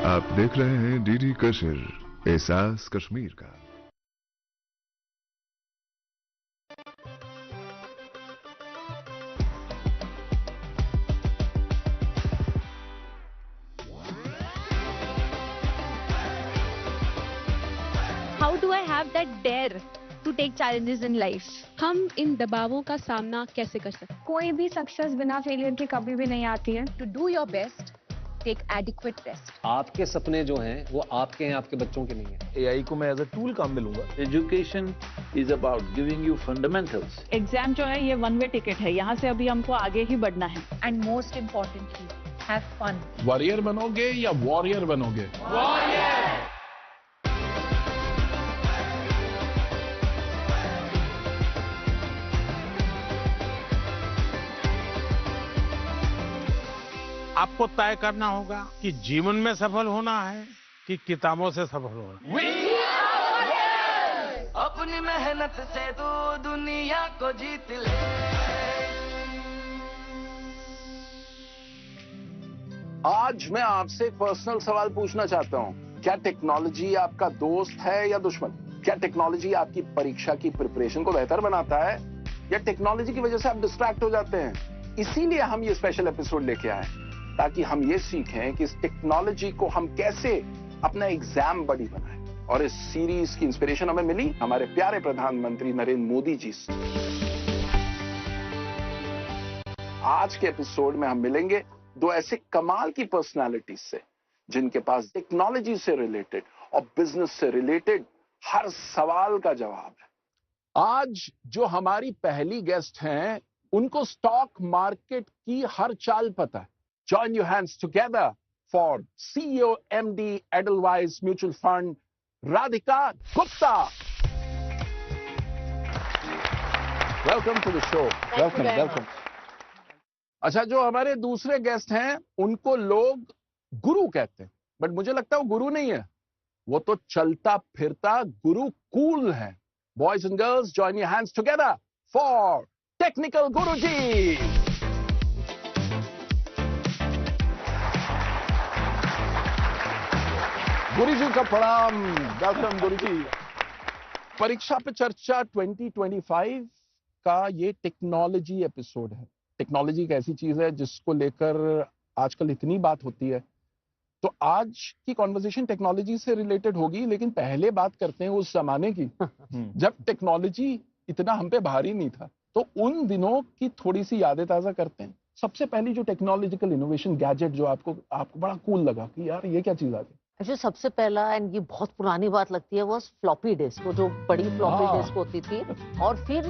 आप देख रहे हैं डीडी कशिर, एहसास कश्मीर का। How do I have that dare to take challenges in life? हम इन दबावों का सामना कैसे कर सकते हैं? कोई भी सक्सेस बिना फेलियर के कभी भी नहीं आती है। To do your best, take adequate rest. आपके सपने जो हैं वो आपके हैं, आपके बच्चों के नहीं हैं। एआई को मैं एज अ टूल काम में लूंगा। Education is about giving you fundamentals. Exam जो है ये वन वे टिकट है, यहाँ से अभी हमको आगे ही बढ़ना है। And most importantly, have fun. Warrior बनोगे या वॉरियर बनोगे? आपको तय करना होगा कि जीवन में सफल होना है कि किताबों से सफल होना है। अपनी मेहनत से तू दुनिया को जीत ले। आज मैं आपसे एक पर्सनल सवाल पूछना चाहता हूं। क्या टेक्नोलॉजी आपका दोस्त है या दुश्मन? क्या टेक्नोलॉजी आपकी परीक्षा की प्रिपरेशन को बेहतर बनाता है या टेक्नोलॉजी की वजह से आप डिस्ट्रैक्ट हो जाते हैं? इसीलिए हम ये स्पेशल एपिसोड लेके आए ताकि हम ये सीखें कि इस टेक्नोलॉजी को हम कैसे अपना एग्जाम बडी बनाएं। और इस सीरीज की इंस्पिरेशन हमें मिली हमारे प्यारे प्रधानमंत्री नरेंद्र मोदी जी से। आज के एपिसोड में हम मिलेंगे दो ऐसे कमाल की पर्सनालिटीज से जिनके पास टेक्नोलॉजी से रिलेटेड और बिजनेस से रिलेटेड हर सवाल का जवाब है। आज जो हमारी पहली गेस्ट हैं उनको स्टॉक मार्केट की हर चाल पता है। Join your hands together for CEO MD Edelweiss Mutual Fund, Radhika Gupta. Welcome to the show. Welcome. अच्छा, जो हमारे दूसरे गेस्ट हैं उनको लोग गुरु कहते हैं, बट मुझे लगता है वो गुरु नहीं है, वो तो चलता फिरता गुरु कूल है। Boys and girls, join your hands together for Technical Guruji. गुरु जी का प्रणाम। वेलकम गुरु जी। परीक्षा पे चर्चा 2025 का ये टेक्नोलॉजी एपिसोड है। टेक्नोलॉजी एक ऐसी चीज है जिसको लेकर आजकल इतनी बात होती है, तो आज की कॉन्वर्सेशन टेक्नोलॉजी से रिलेटेड होगी, लेकिन पहले बात करते हैं उस जमाने की जब टेक्नोलॉजी इतना हम पे भारी नहीं था। तो उन दिनों की थोड़ी सी यादें ताजा करते हैं। सबसे पहली जो टेक्नोलॉजिकल इनोवेशन गैजेट जो आपको बड़ा कूल लगा कि यार ये क्या चीज आ गई? जो सबसे पहला, एंड ये बहुत पुरानी बात लगती है, वो फ्लॉपी डिस्क, वो जो बड़ी फ्लॉपी डिस्क होती थी, और फिर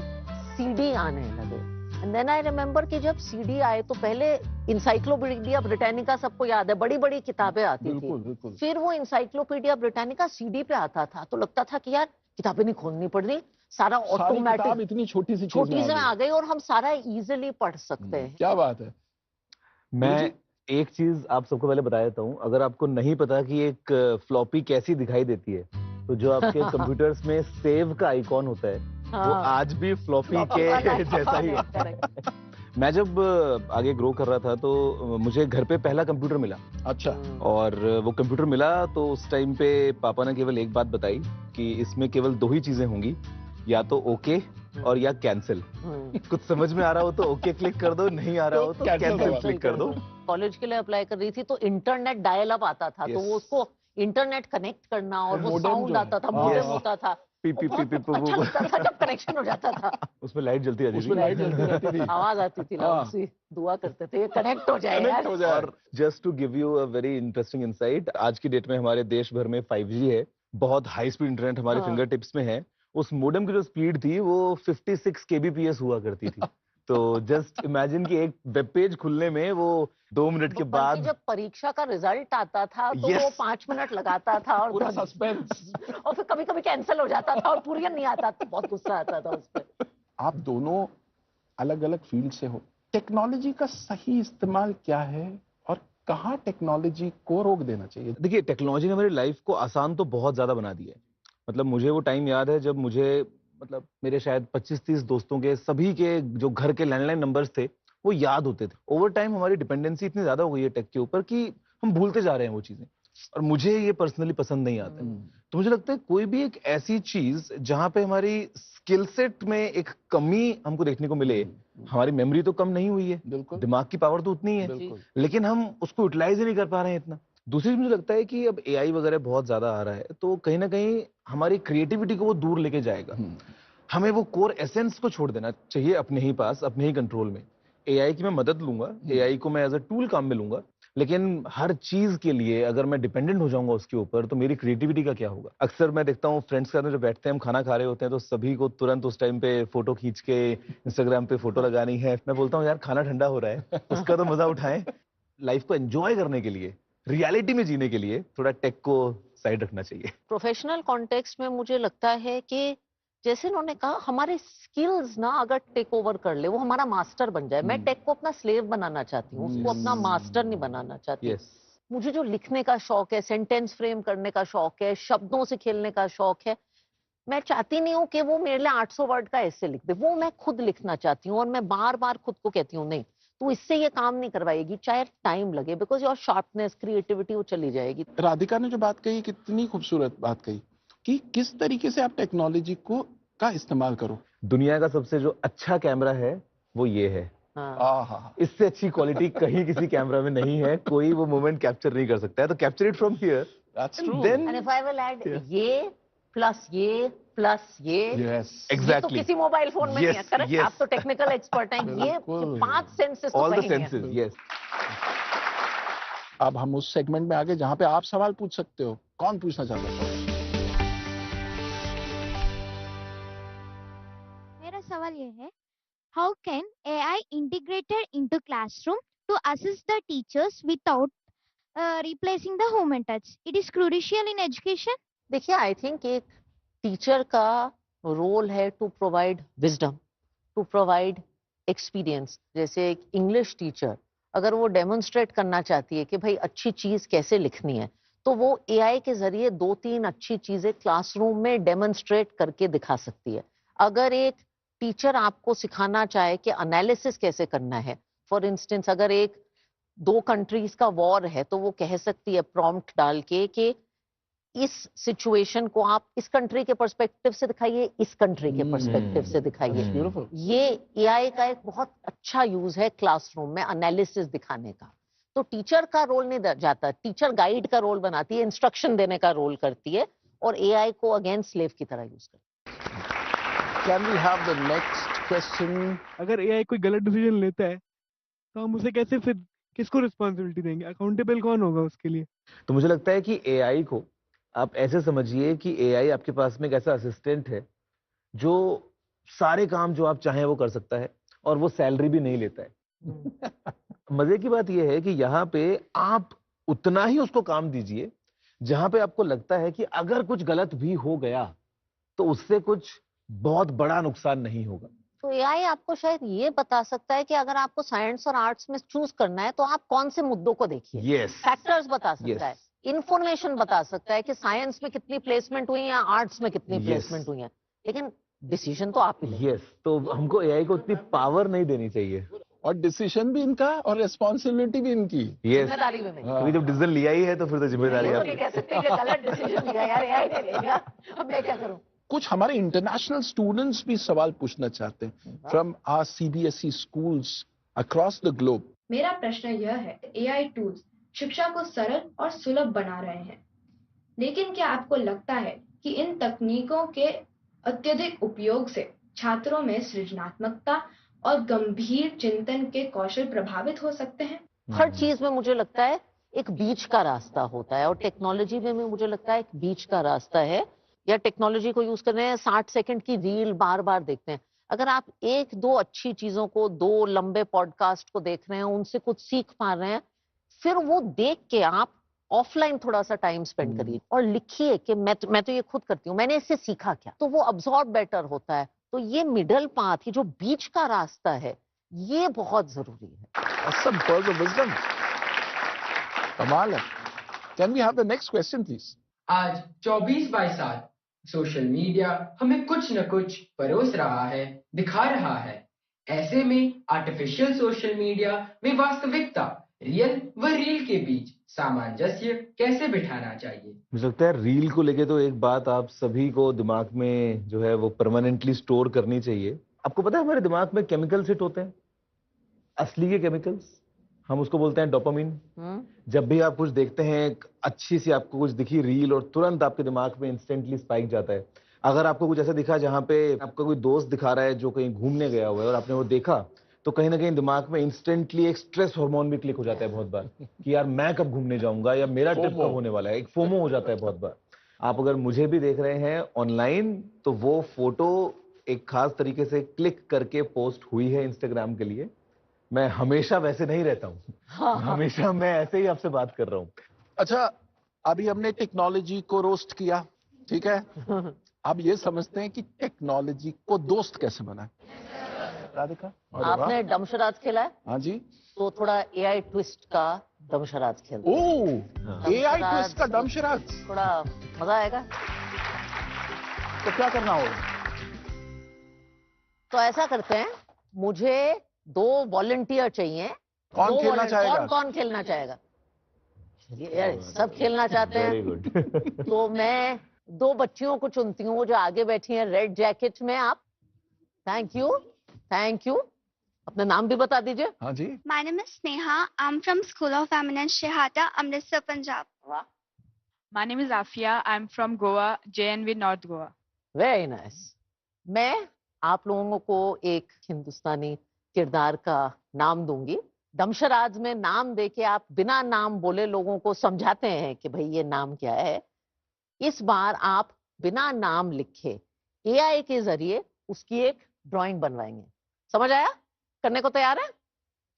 सीडी आने लगे। एंड देन आई रिमेम्बर कि जब सीडी आए तो पहले इंसाइक्लोपीडिया ब्रिटानिका सबको याद है, बड़ी बड़ी किताबें आती थी। फिर वो इंसाइक्लोपीडिया ब्रिटानिका सीडी पे आता था, तो लगता था कि यार किताबें नहीं खोलनी पड़ रही, सारा ऑटोमेटिक इतनी छोटी सी आ गई और हम सारा इजीली पढ़ सकते हैं। क्या बात है। मैं एक चीज आप सबको पहले बता देता हूँ, अगर आपको नहीं पता कि एक फ्लॉपी कैसी दिखाई देती है, तो जो आपके कंप्यूटर्स में सेव का आइकॉन होता है, वो आज भी फ्लॉपी के जैसा ही है। मैं जब आगे ग्रो कर रहा था तो मुझे घर पे पहला कंप्यूटर मिला। अच्छा। और वो कंप्यूटर मिला तो उस टाइम पे पापा ने केवल एक बात बताई कि इसमें केवल दो ही चीजें होंगी, या तो ओके और या कैंसिल। कुछ समझ में आ रहा हो तो ओके क्लिक कर दो, नहीं आ रहा हो तो कैंसिल क्लिक कर दो। कॉलेज के लिए अप्लाई कर रही थी तो इंटरनेट डायल अप आता था, तो वो उसको इंटरनेट कनेक्ट करना और वो साउंड आता था, मॉडेम होता था, अच्छा लगता था जब कनेक्शन हो जाता था। उसमें लाइट जलती रहती थी, आवाज आती थी, दुआ करते थे कनेक्ट हो जाए यार। और just to give you a very interesting insight, आज की डेट में हमारे देश भर में 5G है, बहुत हाई स्पीड इंटरनेट हमारे फिंगर टिप्स में है। उस मोडेम की जो स्पीड थी वो 56 kbps हुआ करती थी। तो जस्ट इमेजिन कि एक वेब पेज खुलने में वो 2 मिनट के बाद जब परीक्षा का रिजल्ट आता था तो वो 5 मिनट लगाता था और पूरा सस्पेंस, और फिर कभी कभी कैंसिल हो जाता था और पूरी नहीं आता था, बहुत गुस्सा आता था उस पर। आप दोनों अलग अलग फील्ड से हो, टेक्नोलॉजी का सही इस्तेमाल क्या है और कहाँ टेक्नोलॉजी को रोक देना चाहिए? देखिए, टेक्नोलॉजी ने हमारी लाइफ को आसान तो बहुत ज्यादा बना दिया है। मतलब मुझे वो टाइम याद है जब मुझे, मतलब मेरे शायद 25-30 दोस्तों के सभी के जो घर के लैंडलाइन नंबर्स थे वो याद होते थे। ओवर टाइम हमारी डिपेंडेंसी इतनी ज्यादा हो गई है टेक के ऊपर कि हम भूलते जा रहे हैं वो चीजें। और मुझे ये पर्सनली पसंद नहीं आता है। तो मुझे लगता है कोई भी एक ऐसी चीज जहां पे हमारी स्किल सेट में एक कमी हमको देखने को मिले, हमारी मेमोरी तो कम नहीं हुई है, बिल्कुल, दिमाग की पावर तो उतनी है, लेकिन हम उसको यूटिलाइज ही नहीं कर पा रहे हैं इतना। दूसरी चीज मुझे लगता है कि अब एआई वगैरह बहुत ज्यादा आ रहा है, तो कहीं ना कहीं हमारी क्रिएटिविटी को वो दूर लेके जाएगा। हमें वो कोर एसेंस को छोड़ देना चाहिए अपने ही पास, अपने ही कंट्रोल में। एआई की मैं मदद लूंगा, एआई को मैं एज अ टूल काम में लूंगा, लेकिन हर चीज के लिए अगर मैं डिपेंडेंट हो जाऊंगा उसके ऊपर, तो मेरी क्रिएटिविटी का क्या होगा। अक्सर मैं देखता हूँ फ्रेंड्स के साथ जब बैठते हैं, हम खाना खा रहे होते हैं, तो सभी को तुरंत उस टाइम पे फोटो खींच के इंस्टाग्राम पे फोटो लगानी है। मैं बोलता हूँ यार खाना ठंडा हो रहा है, उसका तो मजा उठाएं। लाइफ को एंजॉय करने के लिए, रियलिटी में जीने के लिए थोड़ा टेक को साइड रखना चाहिए। प्रोफेशनल कॉन्टेक्स्ट में मुझे लगता है कि जैसे उन्होंने कहा, हमारे स्किल्स ना अगर टेक ओवर कर ले, वो हमारा मास्टर बन जाए। मैं टेक को अपना स्लेव बनाना चाहती हूँ, उसको अपना मास्टर नहीं बनाना चाहती। मुझे जो लिखने का शौक है, सेंटेंस फ्रेम करने का शौक है, शब्दों से खेलने का शौक है, मैं चाहती नहीं हूँ कि वो मेरे लिए 800 वर्ड का ऐसे लिख दे। वो मैं खुद लिखना चाहती हूँ, और मैं बार बार खुद को कहती हूँ नहीं, तो इससे ये काम नहीं करवाएगी, चाहे टाइम लगे, बिकॉज योर शार्पनेस, क्रिएटिविटी वो चली जाएगी। राधिका ने जो बात कही, कितनी खूबसूरत बात कही कि किस तरीके से आप टेक्नोलॉजी का इस्तेमाल करो। दुनिया का सबसे जो अच्छा कैमरा है वो ये है। इससे अच्छी क्वालिटी कहीं किसी कैमरा में नहीं है, कोई वो मोमेंट कैप्चर नहीं कर सकता है। तो capture it from here, that's true. And if I will add ये प्लस ये प्लस ये, एग्जैक्टली, ये तो किसी मोबाइल फोन में नहीं है, करेक्ट? आप तो टेक्निकल एक्सपर्ट हैं, ये 5 सेंसेस तो ऑल द कहीं सेंसेस, यस। अब हम उस सेगमेंट में आगे जहां पे आप सवाल पूछ सकते हो। कौन पूछना चाहता है? मेरा सवाल ये है, how can AI integrated into classroom to assist the teachers without replacing the human touch? It is crucial in education. देखिए, आई थिंक एक टीचर का रोल है to provide wisdom, to provide experience. जैसे एक इंग्लिश टीचर अगर वो demonstrate करना चाहती है कि भाई अच्छी चीज कैसे लिखनी है, तो वो एआई के जरिए 2-3 अच्छी चीजें क्लासरूम में डेमोन्स्ट्रेट करके दिखा सकती है। अगर एक टीचर आपको सिखाना चाहे कि एनालिसिस कैसे करना है, फॉर इंस्टेंस अगर एक 2 कंट्रीज का वॉर है, तो वो कह सकती है प्रॉम्प्ट डाल के कि इस सिचुएशन को आप इस कंट्री के पर्सपेक्टिव से दिखाइए, इस कंट्री के पर्सपेक्टिव से दिखाइए। ये एआई का एक बहुत अच्छा यूज है क्लासरूम में एनालिसिस दिखाने का। तो टीचर का रोल नहीं जाता, टीचर गाइड का रोल बनाती है, इंस्ट्रक्शन देने का रोल करती है, और एआई को अगेन स्लेव की तरह यूज करती है। Can we have the next question? अगर एआई कोई गलत डिसीजन लेता है, तो हम उसे कैसे, फिर किसको रिस्पॉन्सिबिलिटी देंगे? अकाउंटेबल कौन होगा उसके लिए? तो मुझे लगता है कि एआई को आप ऐसे समझिए कि एआई आपके पास में एक ऐसा असिस्टेंट है जो सारे काम जो आप चाहें वो कर सकता है, और वो सैलरी भी नहीं लेता है। मजे की बात यह है कि यहाँ पे आप उतना ही उसको काम दीजिए जहां पे आपको लगता है कि अगर कुछ गलत भी हो गया तो उससे कुछ बहुत बड़ा नुकसान नहीं होगा। तो एआई आपको शायद ये बता सकता है कि अगर आपको साइंस और आर्ट्स में चूज करना है, तो आप कौन से मुद्दों को देखिए। फैक्टर्स बता सकता है, इंफॉर्मेशन बता सकता है कि साइंस में कितनी प्लेसमेंट हुई या आर्ट्स में कितनी प्लेसमेंट हुई है, लेकिन डिसीजन तो आप ही लें। तो हमको एआई को उतनी पावर नहीं देनी चाहिए, और डिसीजन भी इनका और रिस्पॉन्सिबिलिटी भी इनकी। जिम्मेदारी भी नहीं। कभी जब डिसीजन लिया ही है तो फिर तो जिम्मेदारी आपकी। नहीं कह सकते कि गलत डिसीजन लिया यार, एआई ने ले लिया, अब मैं क्या करूं? कुछ हमारे इंटरनेशनल स्टूडेंट्स भी सवाल पूछना चाहते हैं from our CBSE schools across the globe. मेरा प्रश्न यह है, एआई टूल्स शिक्षा को सरल और सुलभ बना रहे हैं, लेकिन क्या आपको लगता है कि इन तकनीकों के अत्यधिक उपयोग से छात्रों में सृजनात्मकता और गंभीर चिंतन के कौशल प्रभावित हो सकते हैं? हर चीज में मुझे लगता है एक बीच का रास्ता होता है, और टेक्नोलॉजी में भी मुझे लगता है एक बीच का रास्ता है। या टेक्नोलॉजी को यूज कर रहे हैं, 60 सेकंड की रील बार बार देखते हैं। अगर आप 1-2 अच्छी चीजों को, 2 लंबे पॉडकास्ट को देख रहे हैं, उनसे कुछ सीख पा रहे हैं, फिर वो देख के आप ऑफलाइन थोड़ा सा टाइम स्पेंड करिए और लिखिए कि मैं तो ये खुद करती हूँ, मैंने इससे सीखा क्या, तो वो अब्सॉर्ब बेटर होता है। तो ये मिडल पाथ, ये जो बीच का रास्ता है, ये बहुत जरूरी है। Awesome pearls of wisdom. कमाल है। Can we have the next question, please? आज 24/7 सोशल मीडिया हमें कुछ न कुछ परोस रहा है, दिखा रहा है। ऐसे में आर्टिफिशियल सोशल मीडिया में वास्तविकता, रियल व रील के बीच सामंजस्य कैसे बिठाना चाहिए। मुझे लगता है रील को लेके तो एक बात आप सभी को दिमाग में जो है वो परमानेंटली स्टोर करनी चाहिए। आपको पता है हमारे दिमाग में केमिकल्स हिट होते हैं, असली के केमिकल्स, हम उसको बोलते हैं डोपामिन। जब भी आप कुछ देखते हैं, एक अच्छी सी आपको कुछ दिखी रील और तुरंत आपके दिमाग में इंस्टेंटली स्पाइक जाता है। अगर आपको कुछ ऐसा दिखा जहां पे आपका कोई दोस्त दिखा रहा है जो कहीं घूमने गया हुआ है और आपने वो देखा, तो कहीं ना कहीं दिमाग में इंस्टेंटली एक स्ट्रेस हार्मोन भी क्लिक हो जाता है बहुत बार कि यार मैं कब घूमने जाऊंगा या मेरा ट्रिप कब होने वाला है। एक फोमो हो जाता है बहुत बार। आप अगर मुझे भी देख रहे हैं ऑनलाइन, तो वो फोटो एक खास तरीके से क्लिक करके पोस्ट हुई है इंस्टाग्राम के लिए। मैं हमेशा वैसे नहीं रहता हूँ, हमेशा मैं ऐसे ही आपसे बात कर रहा हूँ। अच्छा, अभी हमने टेक्नोलॉजी को रोस्ट किया, ठीक है। अब ये समझते हैं कि टेक्नोलॉजी को दोस्त कैसे बनाए। राधिका, आपने डमशराज खेला है? हाँ जी। तो थोड़ा एआई ट्विस्ट का डमशराज खेल। ओह, एआई ट्विस्ट का डमशराज, थोड़ा मजा आएगा। तो क्या करना होगा? तो ऐसा करते हैं, मुझे 2 वॉलंटियर चाहिए। कौन खेलना चाहेगा? कौन खेलना चाहेगा? यार सब खेलना चाहते हैं। तो मैं 2 बच्चियों को चुनती हूँ जो आगे बैठी हैं रेड जैकेट में। आप थैंक यू, थैंक यू। अपना नाम भी बता दीजिए। हाँ जी। My name is Sneha. I'm from School of Eminence Shehata, Amritsar, Punjab. My name is Afia. I'm from Goa, JNV North Goa. Very nice. मैं आप लोगों को एक हिंदुस्तानी किरदार का नाम दूंगी। दमशराज में नाम देके आप बिना नाम बोले लोगों को समझाते हैं कि भाई ये नाम क्या है। इस बार आप बिना नाम लिखे एआई के जरिए उसकी एक ड्राइंग बनवाएंगे। समझ आया? करने को तैयार है?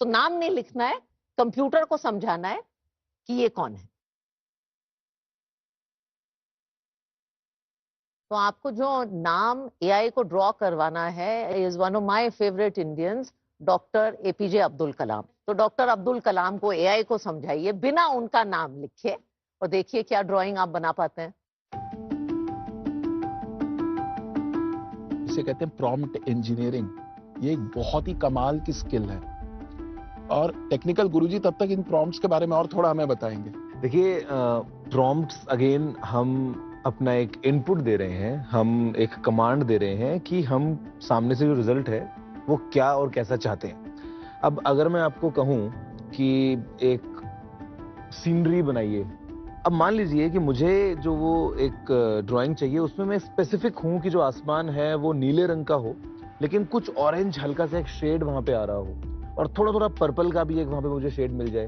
तो नाम नहीं लिखना है, कंप्यूटर को समझाना है कि ये कौन है। तो आपको जो नाम एआई को ड्रॉ करवाना है is one of my favourite Indians, doctor APJ Abdul Kalam. तो डॉक्टर अब्दुल कलाम को एआई को समझाइए बिना उनका नाम लिखे और देखिए क्या ड्राइंग आप बना पाते हैं। इसे कहते हैं प्रॉम्प्ट इंजीनियरिंग। ये एक बहुत ही कमाल की स्किल है। और टेक्निकल गुरुजी तब तक इन प्रॉम्प्ट्स के बारे में और थोड़ा हमें बताएंगे। देखिए, प्रॉम्प्ट्स अगेन हम अपना एक इनपुट दे रहे हैं, हम एक कमांड दे रहे हैं कि हम सामने से जो रिजल्ट है वो क्या और कैसा चाहते हैं। अब अगर मैं आपको कहूं कि एक सीनरी बनाइए, अब मान लीजिए कि मुझे जो वो एक ड्राइंग चाहिए उसमें मैं स्पेसिफिक हूं कि जो आसमान है वो नीले रंग का हो, लेकिन कुछ ऑरेंज हल्का सा एक शेड वहां पे आ रहा हो और थोड़ा थोड़ा पर्पल का भी एक वहां पे मुझे शेड मिल जाए।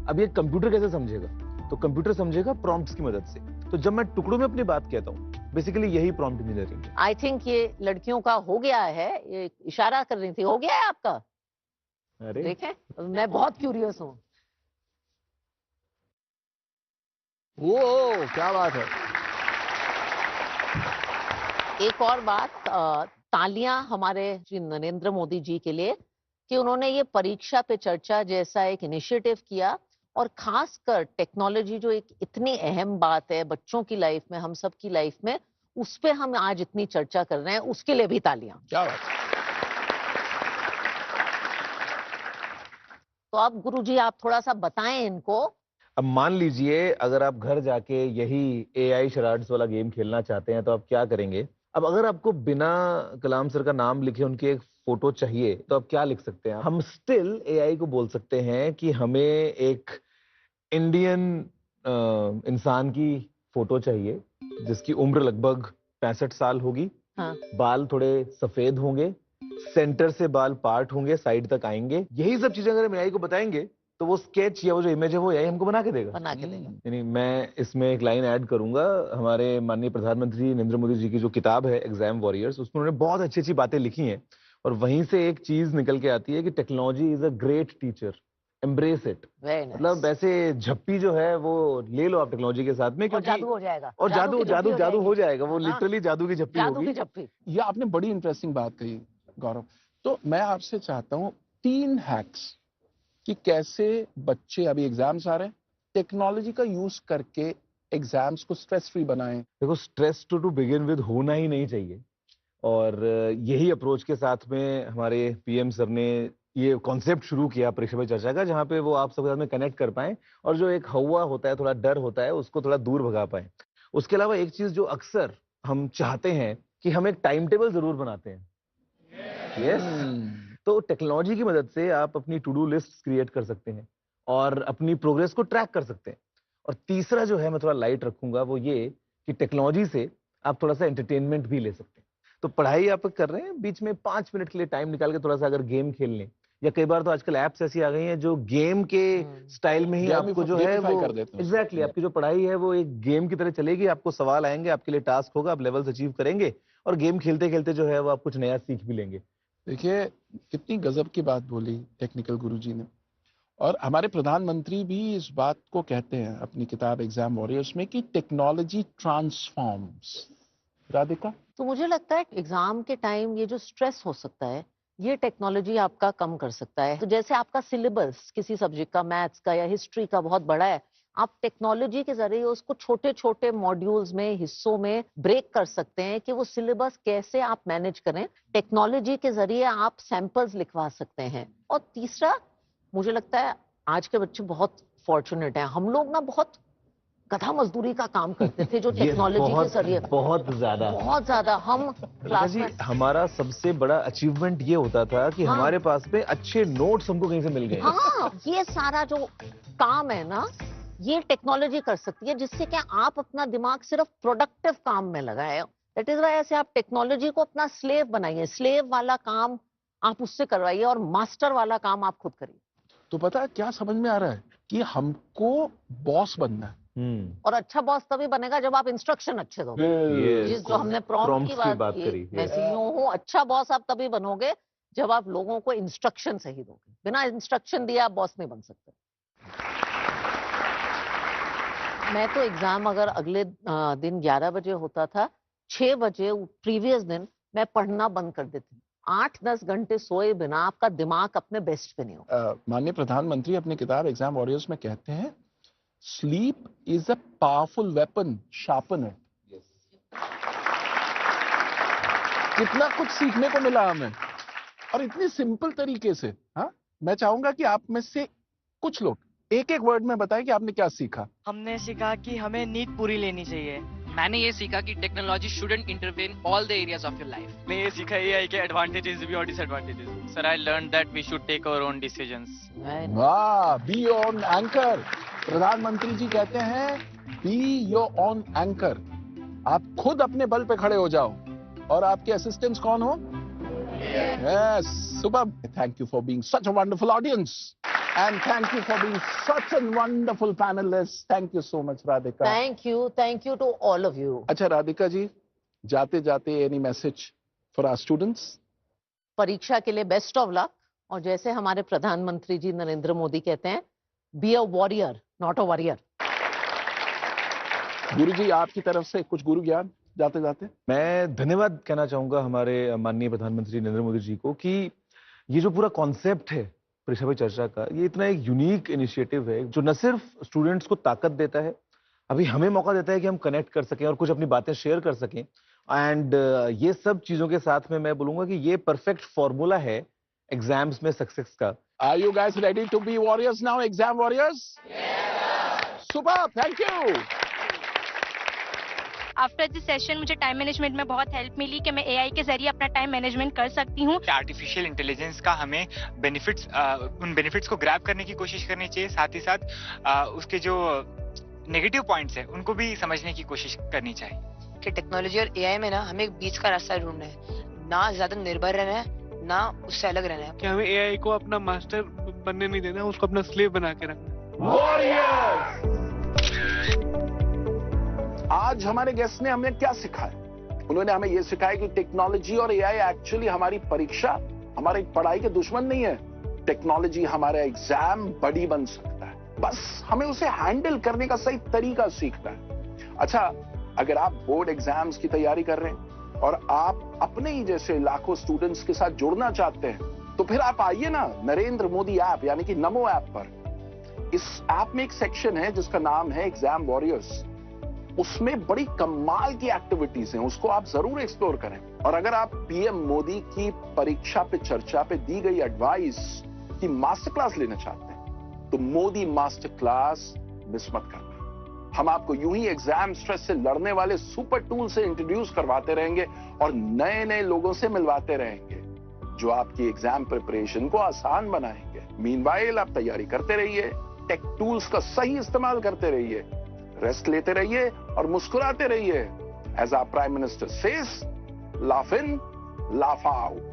अब ये कंप्यूटर कैसे समझेगा? तो कंप्यूटर समझेगा प्रॉम्प्ट्स की मदद से। तो जब मैं टुकड़ों में अपनी बात कहता हूँ, बेसिकली यही प्रॉम्प्ट इंजीनियरिंग है। आई थिंक ये लड़कियों का हो गया है, ये इशारा कर रही थी, हो गया है आपका? अरे देखें, मैं बहुत क्यूरियस हूँ। वो क्या बात है। एक और बात, तालियां हमारे श्री नरेंद्र मोदी जी के लिए कि उन्होंने ये परीक्षा पे चर्चा जैसा एक इनिशिएटिव किया, और खासकर टेक्नोलॉजी जो एक इतनी अहम बात है बच्चों की लाइफ में, हम सब की लाइफ में, उस पे हम आज इतनी चर्चा कर रहे हैं, उसके लिए भी तालियां। क्या बात। तो अब गुरुजी आप थोड़ा सा बताएं इनको। अब मान लीजिए अगर आप घर जाके यही एआई शराड्स वाला गेम खेलना चाहते हैं तो आप क्या करेंगे? अब अगर आपको बिना कलाम सर का नाम लिखे उनकी एक फोटो चाहिए तो आप क्या लिख सकते हैं? हम स्टिल एआई को बोल सकते हैं कि हमें एक इंडियन इंसान की फोटो चाहिए जिसकी उम्र लगभग 65 साल होगी। हाँ। बाल थोड़े सफेद होंगे, सेंटर से बाल पार्ट होंगे, साइड तक आएंगे। यही सब चीजें अगर हम एआई को बताएंगे तो वो स्केच या वो जो इमेज है वो एआई हमको बना के देगा। यानी मैं इसमें एक लाइन ऐड करूंगा, हमारे माननीय प्रधानमंत्री नरेंद्र मोदी जी की जो किताब है एग्जाम वॉरियर्स, उसमें उन्होंने बहुत अच्छी अच्छी बातें लिखी हैं और वहीं से एक चीज निकल के आती है कि technology is a great teacher, embrace it. मतलब ऐसे झप्पी जो है वो ले लो आप टेक्नोलॉजी के साथ में, क्योंकि जादू हो जाएगा। और जादू हो जाएगा। वो लिटरली जादू की झप्पी होगी। ये आपने बड़ी इंटरेस्टिंग बात कही गौरव। तो मैं आपसे चाहता हूँ 3 हैक्स कि कैसे बच्चे, अभी एग्जाम्स आ रहे हैं, टेक्नोलॉजी का यूज करके एग्जाम्स को स्ट्रेस फ्री बनाएं। देखो, स्ट्रेस टू बिगिन विद होना ही नहीं चाहिए, और यही अप्रोच के साथ में हमारे पीएम सर ने ये कॉन्सेप्ट शुरू किया परीक्षा पे चर्चा का, जहाँ पे वो आप सबके साथ में कनेक्ट कर पाए और जो एक हवा होता है, थोड़ा डर होता है, उसको थोड़ा दूर भगा पाए। उसके अलावा एक चीज जो अक्सर हम चाहते हैं कि हम एक टाइम टेबल जरूर बनाते हैं। यस, तो टेक्नोलॉजी की मदद से आप अपनी टू डू लिस्ट क्रिएट कर सकते हैं और अपनी प्रोग्रेस को ट्रैक कर सकते हैं। और तीसरा जो है, मैं थोड़ा लाइट रखूंगा, वो ये कि टेक्नोलॉजी से आप थोड़ा सा एंटरटेनमेंट भी ले सकते हैं। तो पढ़ाई आप कर रहे हैं, बीच में 5 मिनट के लिए टाइम निकाल के थोड़ा सा अगर गेम खेल लें, या कई बार तो आजकल ऐप्स ऐसी आ गई हैं जो गेम के स्टाइल में ही आपको जो है वो एग्जैक्टली आपकी जो पढ़ाई है वो एक गेम की तरह चलेगी। आपको सवाल आएंगे, आपके लिए टास्क होगा, आप लेवल्स अचीव करेंगे और गेम खेलते खेलते जो है वो आप कुछ नया सीख भी लेंगे। देखिए कितनी गजब की बात बोली टेक्निकल गुरुजी ने, और हमारे प्रधानमंत्री भी इस बात को कहते हैं अपनी किताब एग्जाम वॉरियर्स में कि टेक्नोलॉजी ट्रांसफॉर्म्स। राधिका? तो मुझे लगता है एग्जाम के टाइम ये जो स्ट्रेस हो सकता है, ये टेक्नोलॉजी आपका कम कर सकता है। तो जैसे आपका सिलेबस किसी सब्जेक्ट का, मैथ्स का या हिस्ट्री का बहुत बड़ा है, आप टेक्नोलॉजी के जरिए उसको छोटे छोटे मॉड्यूल्स में, हिस्सों में ब्रेक कर सकते हैं कि वो सिलेबस कैसे आप मैनेज करें। टेक्नोलॉजी के जरिए आप सैंपल्स लिखवा सकते हैं। और तीसरा, मुझे लगता है आज के बच्चे बहुत फॉर्चुनेट हैं। हम लोग ना बहुत गधा मजदूरी का काम करते थे जो टेक्नोलॉजी के जरिए बहुत ज्यादा हम क्लास में, हमारा सबसे बड़ा अचीवमेंट ये होता था कि हमारे पास में अच्छे नोट्स हमको कहीं से मिल गए। हाँ, ये सारा जो काम है ना, ये टेक्नोलॉजी कर सकती है, जिससे कि आप अपना दिमाग सिर्फ प्रोडक्टिव काम में लगाए। दैट इज व्हाई ऐसे आप टेक्नोलॉजी को अपना स्लेव बनाइए। स्लेव वाला काम आप उससे करवाइए और मास्टर वाला काम आप खुद करिए। तो पता है क्या समझ में आ रहा है कि हमको बॉस बनना है। और अच्छा बॉस तभी बनेगा जब आप इंस्ट्रक्शन अच्छे दोगे। जिस जो हमने प्रॉम्प्ट की बात की, मैं सीईओ हूँ, अच्छा बॉस आप तभी बनोगे जब आप लोगों को इंस्ट्रक्शन सही दोगे। बिना इंस्ट्रक्शन दिए आप बॉस नहीं बन सकते। मैं तो एग्जाम अगर अगले दिन 11 बजे होता था, 6 बजे प्रीवियस दिन मैं पढ़ना बंद कर देती। 8-10 घंटे सोए बिना आपका दिमाग अपने बेस्ट पे नहीं होगा। माननीय प्रधानमंत्री अपनी किताब एग्जाम वॉरियर्स में कहते हैं, sleep is a powerful weapon, sharpen it. कितना कुछ सीखने को मिला हमें, और इतनी सिंपल तरीके से। हाँ, मैं चाहूंगा कि आप में से कुछ लोग एक एक वर्ड में बताएं कि आपने क्या सीखा। हमने सीखा कि हमें नींद पूरी लेनी चाहिए। मैंने ये सीखा कि technology shouldn't intervene all the areas of your life. मैं ये सीखा एआई के एडवांटेजेस भी और disadvantages. Sir, I learn that we should take our own decisions. वाह, बी ऑन एंकर। प्रधानमंत्री जी कहते हैं बी योर ऑन एंकर। आप खुद अपने बल पे खड़े हो जाओ। और आपके असिस्टेंट्स कौन हो? Yes, super. Thank you for being such a wonderful audience and thank you for being such a wonderful panelist. Thank you so much, Radhika. Thank you to all of you. अच्छा राधिका जी, जाते जाते any message for our students? परीक्षा के लिए best of luck. और जैसे हमारे प्रधानमंत्री जी नरेंद्र मोदी कहते हैं, be a warrior not a warrior. गुरुजी, आपकी तरफ से कुछ गुरु ज्ञान जाते जाते? मैं धन्यवाद कहना चाहूंगा हमारे माननीय प्रधानमंत्री नरेंद्र मोदी जी को कि ये जो पूरा कॉन्सेप्ट है परीक्षा पे चर्चा का, ये इतना एक यूनिक इनिशिएटिव है जो न सिर्फ स्टूडेंट्स को ताकत देता है, अभी हमें मौका देता है कि हम कनेक्ट कर सकें और कुछ अपनी बातें शेयर कर सकें। एंड ये सब चीजों के साथ में मैं बोलूंगा कि ये परफेक्ट फॉर्मूला है एग्जाम्स में सक्सेस का। Are you guys ready to be warriors now, exam warriors? Yes. Super, thank you. After this session मुझे टाइम मैनेजमेंट में बहुत हेल्प मिली कि मैं एआई के जरिए अपना टाइम मैनेजमेंट कर सकती हूँ। आर्टिफिशियल इंटेलिजेंस का हमें बेनिफिट्स, उन बेनिफिट्स को ग्रैब करने की कोशिश करनी चाहिए, साथ ही साथ उसके जो नेगेटिव पॉइंट्स हैं उनको भी समझने की कोशिश करनी चाहिए। कि टेक्नोलॉजी और एआई में ना हमें एक बीच का रास्ता ढूंढना है, ना ज्यादा निर्भर रहना है, ना उससे अलग रहना है। कि हमें एआई को अपना मास्टर बनने नहीं देना, उसको अपना स्लेव बना के रखना। वॉरियर्स! आज हमारे गेस्ट ने हमें क्या सिखाया? उन्होंने हमें यह सिखाया कि टेक्नोलॉजी और एआई एक्चुअली हमारी परीक्षा, हमारी पढ़ाई के दुश्मन नहीं है। टेक्नोलॉजी हमारा एग्जाम बड़ी बन सकता है, बस हमें उसे हैंडल करने का सही तरीका सीखना है। अच्छा, अगर आप बोर्ड एग्जाम्स की तैयारी कर रहे हैं और आप अपने ही जैसे लाखों स्टूडेंट्स के साथ जुड़ना चाहते हैं, तो फिर आप आइए ना नरेंद्र मोदी ऐप यानी कि नमो ऐप पर। इस ऐप में एक सेक्शन है जिसका नाम है एग्जाम वॉरियर्स। उसमें बड़ी कमाल की एक्टिविटीज हैं, उसको आप जरूर एक्सप्लोर करें। और अगर आप पीएम मोदी की परीक्षा पे चर्चा पे दी गई एडवाइस की मास्टर क्लास लेना चाहते हैं तो मोदी मास्टर क्लास मिस मत करना। हम आपको यूं ही एग्जाम स्ट्रेस से लड़ने वाले सुपर टूल से इंट्रोड्यूस करवाते रहेंगे और नए नए लोगों से मिलवाते रहेंगे जो आपकी एग्जाम प्रिपरेशन को आसान बनाएंगे। मीनवाइल आप तैयारी करते रहिए, टेक टूल्स का सही इस्तेमाल करते रहिए, रेस्ट लेते रहिए और मुस्कुराते रहिए। As our prime minister says, laugh in, laugh out.